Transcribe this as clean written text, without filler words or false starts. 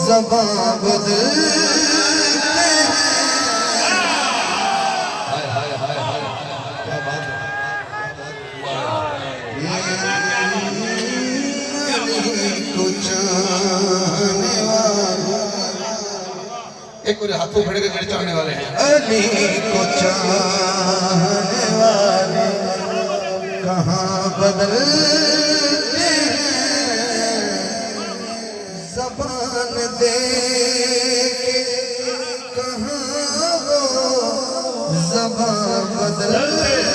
ज़बां बदलते हैं। हाय हाय हाय हाय, क्या बात है। को चाहने वाले, एक मेरे हाथों खड़े के मेरे चाहने वाले हैं। अली को चाहने वाले कहाँ बदलते हैं। ज़बान दे के कहाँ वो ज़बां बदलते